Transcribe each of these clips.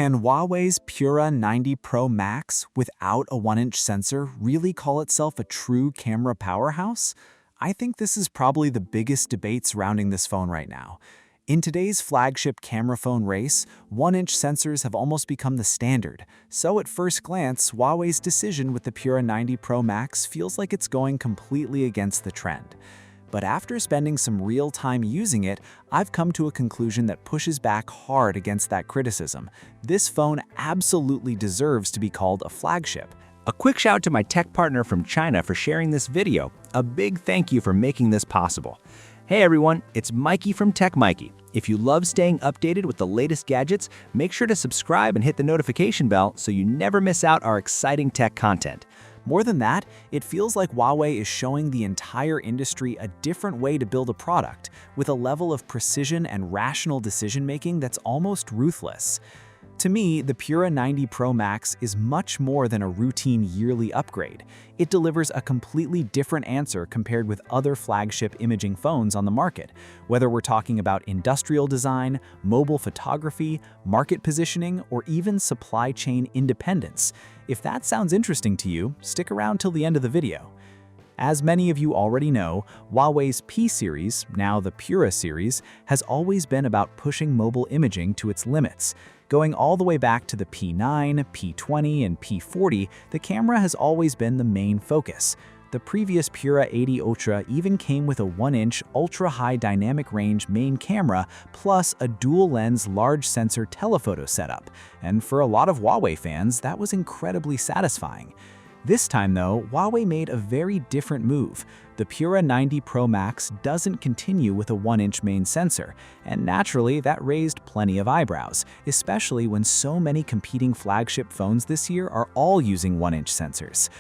Can Huawei's Pura 90 Pro Max without a 1-inch sensor really call itself a true camera powerhouse? I think this is probably the biggest debate surrounding this phone right now. In today's flagship camera phone race, 1-inch sensors have almost become the standard. So at first glance, Huawei's decision with the Pura 90 Pro Max feels like it's going completely against the trend. But after spending some real time using it, I've come to a conclusion that pushes back hard against that criticism. This phone absolutely deserves to be called a flagship. A quick shout out to my tech partner from China for sharing this video. A big thank you for making this possible. Hey everyone, it's Maiky from techmaiky. If you love staying updated with the latest gadgets, make sure to subscribe and hit the notification bell so you never miss out our exciting tech content. More than that, it feels like Huawei is showing the entire industry a different way to build a product, with a level of precision and rational decision-making that's almost ruthless. To me, the Pura 90 Pro Max is much more than a routine yearly upgrade. It delivers a completely different answer compared with other flagship imaging phones on the market, whether we're talking about industrial design, mobile photography, market positioning, or even supply chain independence. If that sounds interesting to you, stick around till the end of the video. As many of you already know, Huawei's P series, now the Pura series, has always been about pushing mobile imaging to its limits. Going all the way back to the P9, P20, and P40, the camera has always been the main focus. The previous Pura 80 Ultra even came with a 1-inch ultra-high dynamic range main camera plus a dual-lens large sensor telephoto setup, and for a lot of Huawei fans, that was incredibly satisfying. This time though, Huawei made a very different move. The Pura 90 Pro Max doesn't continue with a 1-inch main sensor, and naturally that raised plenty of eyebrows, especially when so many competing flagship phones this year are all using 1-inch sensors.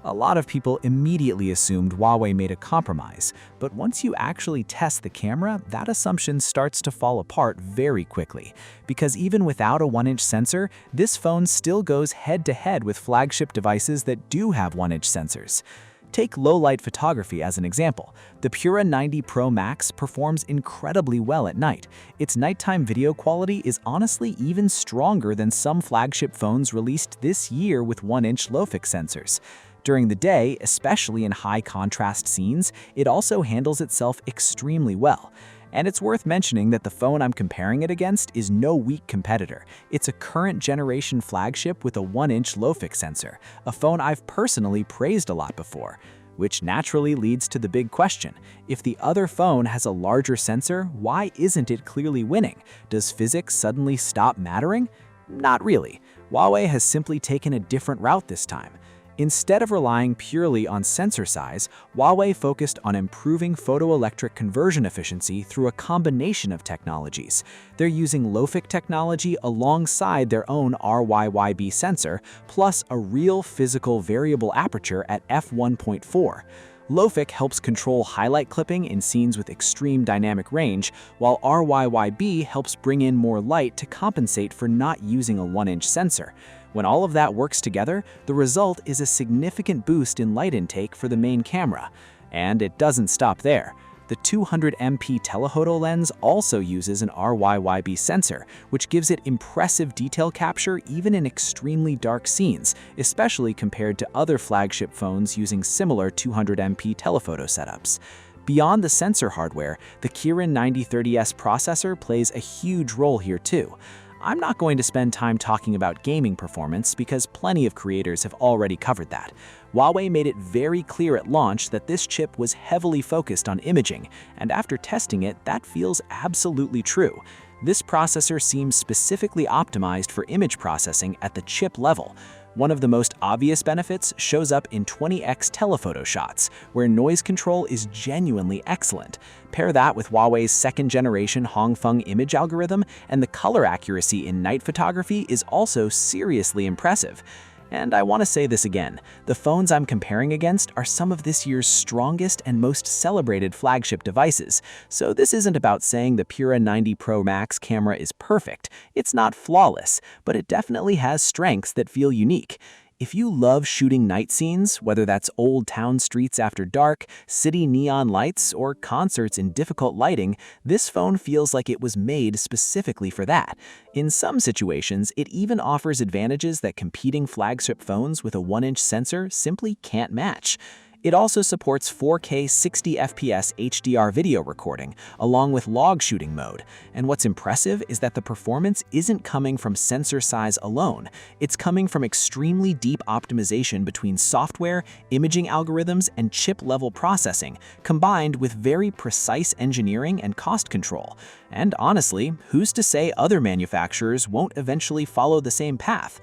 A lot of people immediately assumed Huawei made a compromise, but once you actually test the camera, that assumption starts to fall apart very quickly. Because even without a 1-inch sensor, this phone still goes head-to-head with flagship devices that do have 1-inch sensors. Take low-light photography as an example. The Pura 90 Pro Max performs incredibly well at night. Its nighttime video quality is honestly even stronger than some flagship phones released this year with 1-inch low-fix sensors. During the day, especially in high-contrast scenes, it also handles itself extremely well. And it's worth mentioning that the phone I'm comparing it against is no weak competitor. It's a current-generation flagship with a 1-inch low-fix sensor, a phone I've personally praised a lot before. Which naturally leads to the big question. If the other phone has a larger sensor, why isn't it clearly winning? Does physics suddenly stop mattering? Not really. Huawei has simply taken a different route this time. Instead of relying purely on sensor size, Huawei focused on improving photoelectric conversion efficiency through a combination of technologies. They're using low-fix technology alongside their own RYYB sensor, plus a real physical variable aperture at f1.4. Low-fix helps control highlight clipping in scenes with extreme dynamic range, while RYYB helps bring in more light to compensate for not using a 1-inch sensor. When all of that works together, the result is a significant boost in light intake for the main camera. And it doesn't stop there. The 200MP telephoto lens also uses an RYYB sensor, which gives it impressive detail capture even in extremely dark scenes, especially compared to other flagship phones using similar 200MP telephoto setups. Beyond the sensor hardware, the Kirin 9030S processor plays a huge role here too. I'm not going to spend time talking about gaming performance because plenty of creators have already covered that. Huawei made it very clear at launch that this chip was heavily focused on imaging, and after testing it, that feels absolutely true. This processor seems specifically optimized for image processing at the chip level. One of the most obvious benefits shows up in 20x telephoto shots, where noise control is genuinely excellent. Pair that with Huawei's second-generation Hongfeng image algorithm, and the color accuracy in night photography is also seriously impressive. And I want to say this again, the phones I'm comparing against are some of this year's strongest and most celebrated flagship devices, so this isn't about saying the Pura 90 Pro Max camera is perfect. It's not flawless, but it definitely has strengths that feel unique. If you love shooting night scenes, whether that's old town streets after dark, city neon lights, or concerts in difficult lighting, this phone feels like it was made specifically for that. In some situations, it even offers advantages that competing flagship phones with a 1-inch sensor simply can't match. It also supports 4K 60 FPS HDR video recording, along with log shooting mode. And what's impressive is that the performance isn't coming from sensor size alone. It's coming from extremely deep optimization between software, imaging algorithms, and chip-level processing, combined with very precise engineering and cost control. And honestly, who's to say other manufacturers won't eventually follow the same path?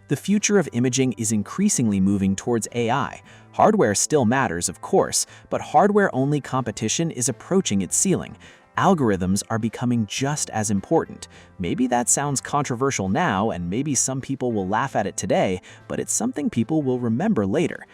The future of imaging is increasingly moving towards AI. Hardware still matters, of course, but hardware-only competition is approaching its ceiling. Algorithms are becoming just as important. Maybe that sounds controversial now, and maybe some people will laugh at it today, but it's something people will remember later.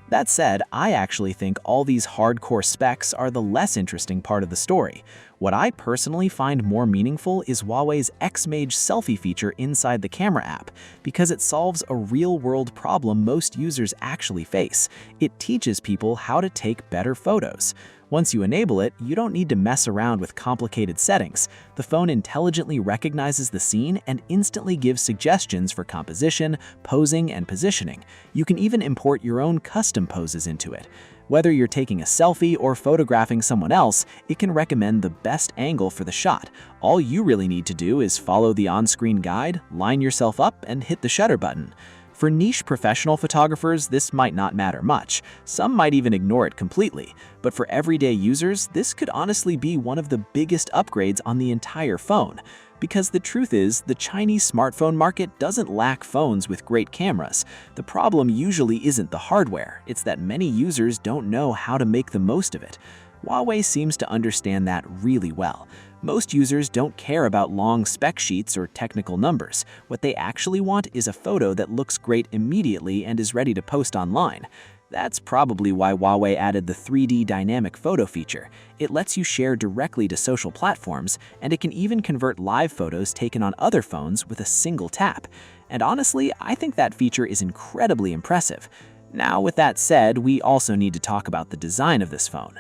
That said, I actually think all these hardcore specs are the less interesting part of the story. What I personally find more meaningful is Huawei's X-Mage selfie feature inside the camera app, because it solves a real-world problem most users actually face. It teaches people how to take better photos. Once you enable it, you don't need to mess around with complicated settings. The phone intelligently recognizes the scene and instantly gives suggestions for composition, posing, and positioning. You can even import your own custom poses into it. Whether you're taking a selfie or photographing someone else, it can recommend the best angle for the shot. All you really need to do is follow the on-screen guide, line yourself up, and hit the shutter button. For niche professional photographers, this might not matter much. Some might even ignore it completely. But for everyday users, this could honestly be one of the biggest upgrades on the entire phone. Because the truth is, the Chinese smartphone market doesn't lack phones with great cameras. The problem usually isn't the hardware, it's that many users don't know how to make the most of it. Huawei seems to understand that really well. Most users don't care about long spec sheets or technical numbers. What they actually want is a photo that looks great immediately and is ready to post online. That's probably why Huawei added the 3D dynamic photo feature. It lets you share directly to social platforms, and it can even convert live photos taken on other phones with a single tap. And honestly, I think that feature is incredibly impressive. Now, with that said, we also need to talk about the design of this phone.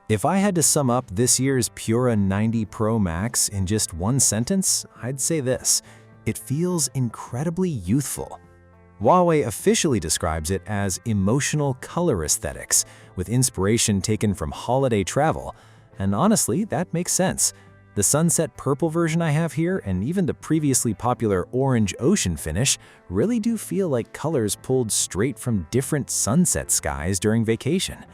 If I had to sum up this year's Pura 90 Pro Max in just one sentence, I'd say this: it feels incredibly youthful. Huawei officially describes it as emotional color aesthetics, with inspiration taken from holiday travel. And honestly, that makes sense. The sunset purple version I have here, and even the previously popular orange ocean finish, really do feel like colors pulled straight from different sunset skies during vacation.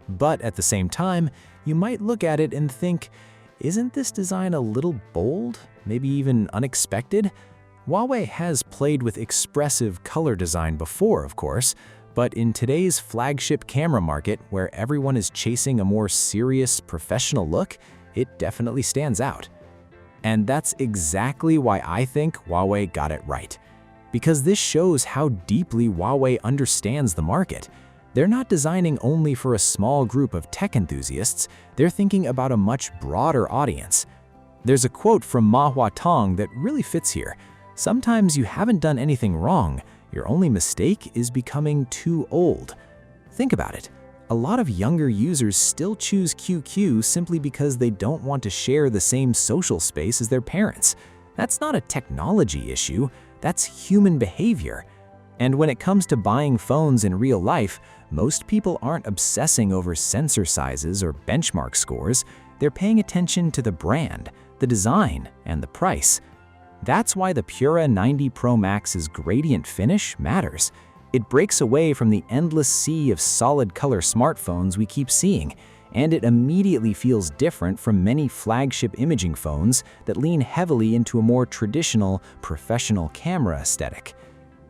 But at the same time, you might look at it and think, isn't this design a little bold, maybe even unexpected? Huawei has played with expressive color design before, of course, but in today's flagship camera market, where everyone is chasing a more serious, professional look, it definitely stands out. And that's exactly why I think Huawei got it right. Because this shows how deeply Huawei understands the market. They're not designing only for a small group of tech enthusiasts, they're thinking about a much broader audience. There's a quote from Ma Huatong that really fits here. Sometimes you haven't done anything wrong, your only mistake is becoming too old. Think about it. A lot of younger users still choose QQ simply because they don't want to share the same social space as their parents. That's not a technology issue, that's human behavior. And when it comes to buying phones in real life, most people aren't obsessing over sensor sizes or benchmark scores. They're paying attention to the brand, the design, and the price. That's why the Pura 90 Pro Max's gradient finish matters. It breaks away from the endless sea of solid color smartphones we keep seeing, and it immediately feels different from many flagship imaging phones that lean heavily into a more traditional, professional camera aesthetic.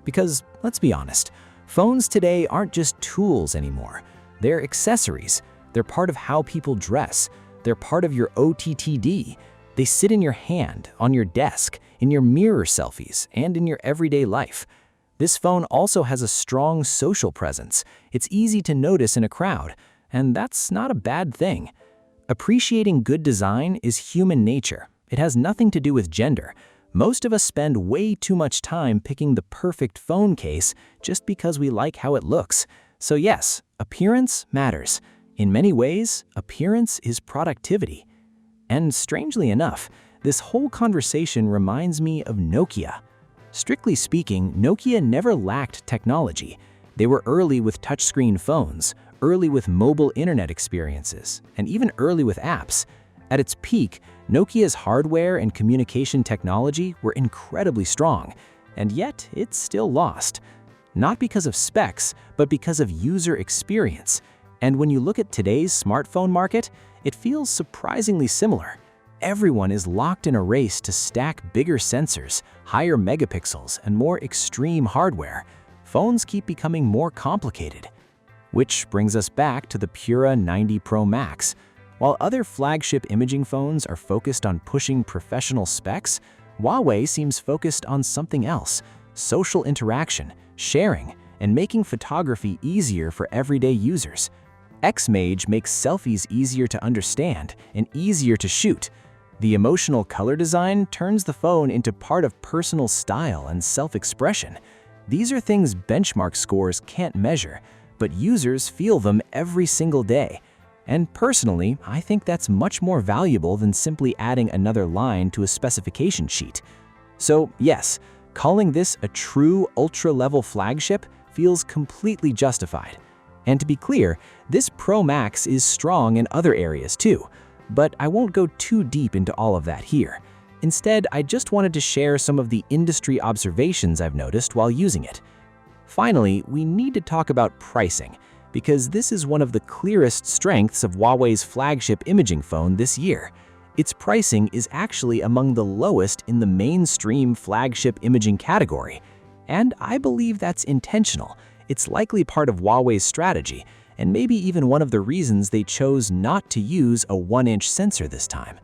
Because, let's be honest, phones today aren't just tools anymore. They're accessories. They're part of how people dress. They're part of your OTTD. They sit in your hand, on your desk, in your mirror selfies, and in your everyday life. This phone also has a strong social presence. It's easy to notice in a crowd, and that's not a bad thing. Appreciating good design is human nature. It has nothing to do with gender. Most of us spend way too much time picking the perfect phone case just because we like how it looks. So yes, appearance matters. In many ways, appearance is productivity. And strangely enough, this whole conversation reminds me of Nokia. Strictly speaking, Nokia never lacked technology. They were early with touchscreen phones, early with mobile internet experiences, and even early with apps. At its peak, Nokia's hardware and communication technology were incredibly strong, and yet it's still lost. Not because of specs, but because of user experience. And when you look at today's smartphone market, it feels surprisingly similar. Everyone is locked in a race to stack bigger sensors, higher megapixels, and more extreme hardware. Phones keep becoming more complicated. Which brings us back to the Pura 90 Pro Max. While other flagship imaging phones are focused on pushing professional specs, Huawei seems focused on something else: social interaction, sharing, and making photography easier for everyday users. X-Mage makes selfies easier to understand and easier to shoot. The emotional color design turns the phone into part of personal style and self-expression. These are things benchmark scores can't measure, but users feel them every single day. And personally, I think that's much more valuable than simply adding another line to a specification sheet. So yes, calling this a true ultra-level flagship feels completely justified. And to be clear, this Pro Max is strong in other areas too, but I won't go too deep into all of that here. Instead, I just wanted to share some of the industry observations I've noticed while using it. Finally, we need to talk about pricing, because this is one of the clearest strengths of Huawei's flagship imaging phone this year. Its pricing is actually among the lowest in the mainstream flagship imaging category. And I believe that's intentional. It's likely part of Huawei's strategy, and maybe even one of the reasons they chose not to use a 1-inch sensor this time.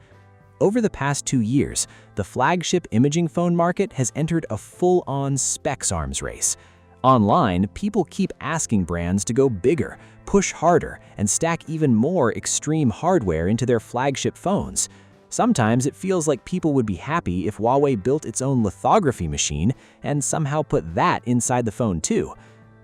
Over the past 2 years, the flagship imaging phone market has entered a full-on specs arms race. Online, people keep asking brands to go bigger, push harder, and stack even more extreme hardware into their flagship phones. Sometimes it feels like people would be happy if Huawei built its own lithography machine and somehow put that inside the phone too.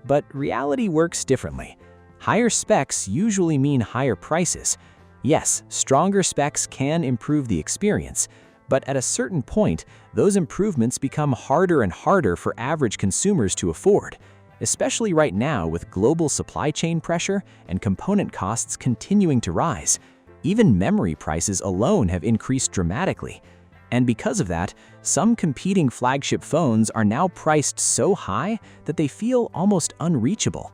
But reality works differently. Higher specs usually mean higher prices. Yes, stronger specs can improve the experience, but at a certain point, those improvements become harder and harder for average consumers to afford, especially right now with global supply chain pressure and component costs continuing to rise. Even memory prices alone have increased dramatically. And because of that, some competing flagship phones are now priced so high that they feel almost unreachable.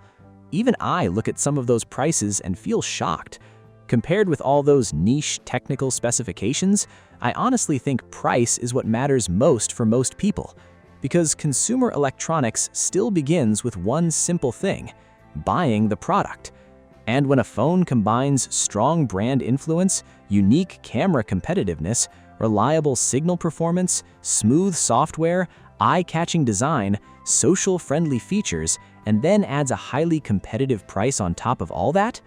Even I look at some of those prices and feel shocked. Compared with all those niche technical specifications, I honestly think price is what matters most for most people. Because consumer electronics still begins with one simple thing: buying the product. And when a phone combines strong brand influence, unique camera competitiveness, reliable signal performance, smooth software, eye-catching design, social-friendly features, and then adds a highly competitive price on top of all that,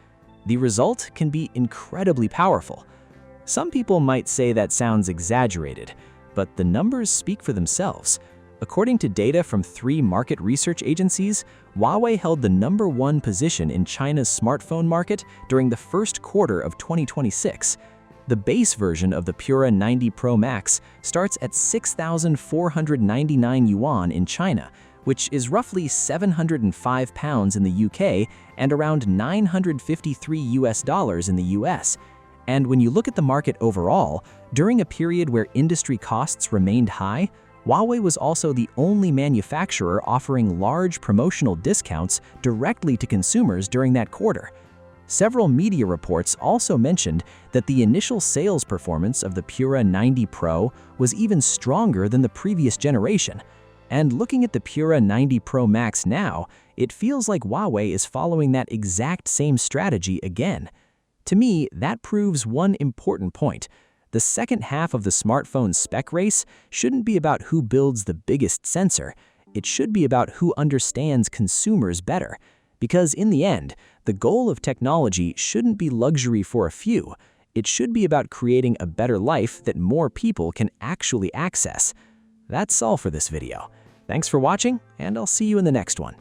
the result can be incredibly powerful. Some people might say that sounds exaggerated, but the numbers speak for themselves. According to data from 3 market research agencies, Huawei held the #1 position in China's smartphone market during the first quarter of 2026. The base version of the Pura 90 Pro Max starts at 6,499 yuan in China, which is roughly 705 pounds in the UK and around $953 in the US. And when you look at the market overall, during a period where industry costs remained high, Huawei was also the only manufacturer offering large promotional discounts directly to consumers during that quarter. Several media reports also mentioned that the initial sales performance of the Pura 90 Pro was even stronger than the previous generation. And looking at the Pura 90 Pro Max now, it feels like Huawei is following that exact same strategy again. To me, that proves one important point. The second half of the smartphone spec race shouldn't be about who builds the biggest sensor. It should be about who understands consumers better. Because in the end, the goal of technology shouldn't be luxury for a few. It should be about creating a better life that more people can actually access. That's all for this video. Thanks for watching, and I'll see you in the next one.